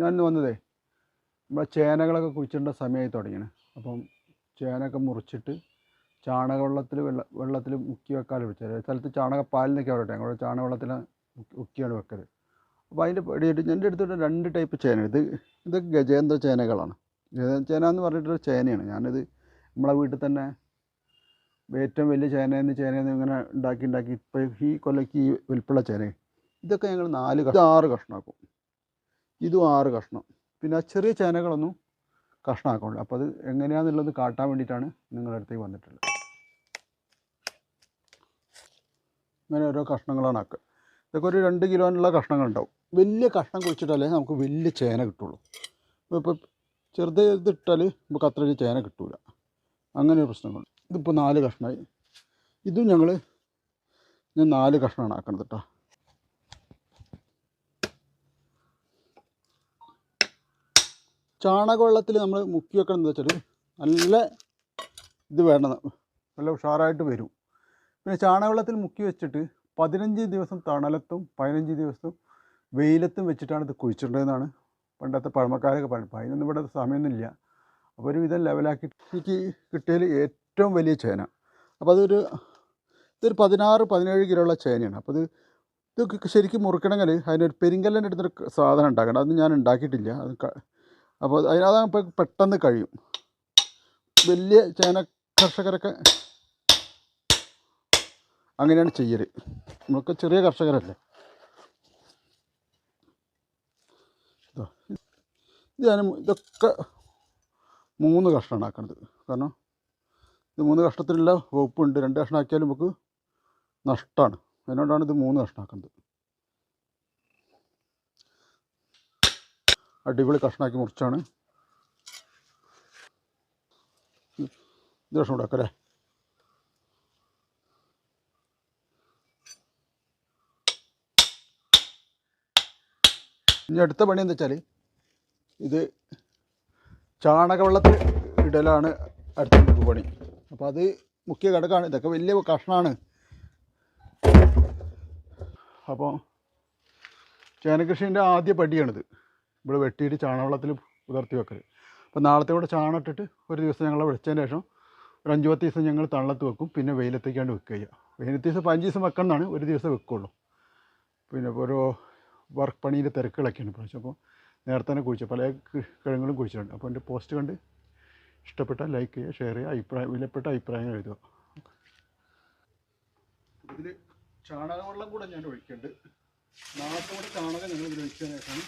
ഞാൻ വന്നതേ നമ്മളെ ചേനകളൊക്കെ കുഴിച്ചിടേണ്ട സമയമായി തുടങ്ങിയാണ്. അപ്പം ചേനയൊക്കെ മുറിച്ചിട്ട് വെള്ളത്തിൽ മുക്കി വെക്കാതെ വെച്ചാൽ ചില സ്ഥലത്ത് ചാണകപ്പാലിനൊക്കെ വരട്ടെ, ഞങ്ങളുടെ ചാണകവെള്ളത്തിൽ മുക്കിയാണ് വെക്കൽ. അപ്പോൾ അതിൻ്റെ പടിയായിട്ട് എൻ്റെ അടുത്തിട്ട് 2 ടൈപ്പ് ചേന. ഇത് ഗജേന്ദ്ര ചേനകളാണ്. ഗജേന്ദ്ര ചേന എന്ന് പറഞ്ഞിട്ടൊരു ചേനയാണ്. ഞാനിത് നമ്മളെ വീട്ടിൽ തന്നെ ഏറ്റവും വലിയ ചേനയെന്ന് ഇങ്ങനെ ഉണ്ടാക്കി ഇപ്പോൾ ഈ കൊല്ലയ്ക്ക് ഈ വലിപ്പുള്ള ചേന ഇതൊക്കെ ഞങ്ങൾ 6 കഷ്ണമാക്കും. ഇതും 6 കഷ്ണം. പിന്നെ ആ ചെറിയ ചേനകളൊന്നും കഷ്ണമാക്കുള്ളൂ. അപ്പോൾ അത് എങ്ങനെയാണെന്നുള്ളത് കാട്ടാൻ വേണ്ടിയിട്ടാണ് നിങ്ങളുടെ അടുത്തേക്ക് വന്നിട്ടുള്ളത്. ഇങ്ങനെ ഓരോ കഷ്ണങ്ങളാണ് ആക്കുക. ഇതൊക്കെ ഒരു 2 കിലോനുള്ള കഷ്ണങ്ങളുണ്ടാവും. വലിയ കഷ്ണം കുഴിച്ചിട്ടാലേ നമുക്ക് വലിയ ചേന കിട്ടുള്ളൂ. ഇപ്പോൾ ചെറുതിട്ടാൽ നമുക്ക് അത്ര വലിയ ചേന കിട്ടില്ല. അങ്ങനെ ഒരു പ്രശ്നങ്ങളുണ്ട്. ഇതിപ്പോൾ 4 കഷ്ണമായി. ഇതും ഞാൻ 4 കഷ്ണമാണ് ആക്കുന്നത് കേട്ടോ. ചാണകവെള്ളത്തിൽ നമ്മൾ മുക്കി വെക്കണം എന്ന് വെച്ചാൽ നല്ല ഇത് വേണം, നല്ല ഉഷാറായിട്ട് വരും. പിന്നെ ചാണകവെള്ളത്തിൽ മുക്കി വെച്ചിട്ട് 15 ദിവസം തണലത്തും 15 ദിവസം വെയിലത്തും വെച്ചിട്ടാണ് ഇത് കുഴിച്ചിടേണ്ടതെന്നാണ് പണ്ടത്തെ പഴമക്കാരൊക്കെ പറയുന്നത്. അതിനൊന്നും ഇവിടെ സമയമൊന്നുമില്ല. അപ്പോൾ ഒരു വിധം ലെവലാക്കിയിട്ട് എനിക്ക് കിട്ടിയതിൽ ഏറ്റവും വലിയ ചേന. അപ്പോൾ ഇതൊരു 16-17 കിലോ ഉള്ള ചേനയാണ്. അപ്പോൾ ഇത് ശരിക്കും മുറിക്കണമെങ്കിൽ അതിനൊരു പെരിങ്കല്ലിൻ്റെ അടുത്തൊരു സാധനം ഉണ്ടാക്കണം. അത് ഞാൻ ഉണ്ടാക്കിയിട്ടില്ല. അപ്പോൾ അതിനകത്ത് പെട്ടെന്ന് കഴിയും. വലിയ ചേന കർഷകരൊക്കെ അങ്ങനെയാണ് ചെയ്യൽ. നമുക്ക് ചെറിയ കർഷകരല്ലേ. ഇതൊക്കെ 3 കഷ്ണമാണ് ആക്കുന്നത്. കാരണം ഇത് 3 കഷ്ണത്തിനുള്ള വകുപ്പുണ്ട്. 2 കഷ്ണം ആക്കിയാലും നമുക്ക് നഷ്ടമാണ്. അതിനോടാണ് ഇത് 3 കഷ്ണമാക്കുന്നത്. അടിപൊളി കഷ്ണമാക്കി മുറിച്ചാണ് ഇത് കഷ്ണം ഉണ്ടാക്കല്ലേ. ഇനി അടുത്ത പണി എന്താ വെച്ചാൽ ഇത് ചാണകവെള്ളത്തിൽ ഇടലാണ് അടുത്ത നമുക്ക് പണി. അപ്പോൾ അത് മുഖ്യ ഘടകമാണ്. ഇതൊക്കെ വലിയ കഷ്ണമാണ്. അപ്പോൾ ചേനകൃഷീൻ്റെ ആദ്യ പടിയാണിത്. ഇവിടെ വെട്ടിയിട്ട് ചാണകവെള്ളത്തിൽ പുതർത്തി വെക്കൽ. അപ്പോൾ നാളത്തെ കൂടെ ചാണം ഇട്ടിട്ട് ഒരു ദിവസം ഞങ്ങൾ വെച്ചതിന് ശേഷം ഒരു 5-10 ദിവസം ഞങ്ങൾ തണലത്ത് വെക്കും. പിന്നെ വെയിലത്തേക്കാണ്ട് വെക്കുക ചെയ്യുക. വെയിലത്ത് ദിവസം 15 ദിവസം വെക്കണമെന്നാണ്, ഒരു ദിവസം വെക്കുള്ളൂ. പിന്നെ ഓരോ വർക്ക് പണീൻ്റെ തിരക്കുകളൊക്കെയാണ് പ്രാവശ്യം. അപ്പോൾ നേരത്തെ തന്നെ കുഴിച്ചു പല കിഴങ്ങുകളും കുഴിച്ചിട്ടുണ്ട്. അപ്പോൾ എൻ്റെ പോസ്റ്റ് കണ്ട് ഇഷ്ടപ്പെട്ടാൽ ലൈക്ക് ചെയ്യുക, ഷെയർ ചെയ്യുക, വിലപ്പെട്ട അഭിപ്രായങ്ങൾ എഴുതുക. ഇതിൽ ചാണകവെള്ളം കൂടെ ഞാൻ ഒഴിക്കുന്നുണ്ട്. നാളത്തെ കൂടെ ചാണകം ഞങ്ങൾ ഇതിൽ ഒഴിച്ചതിന് ശേഷമാണ്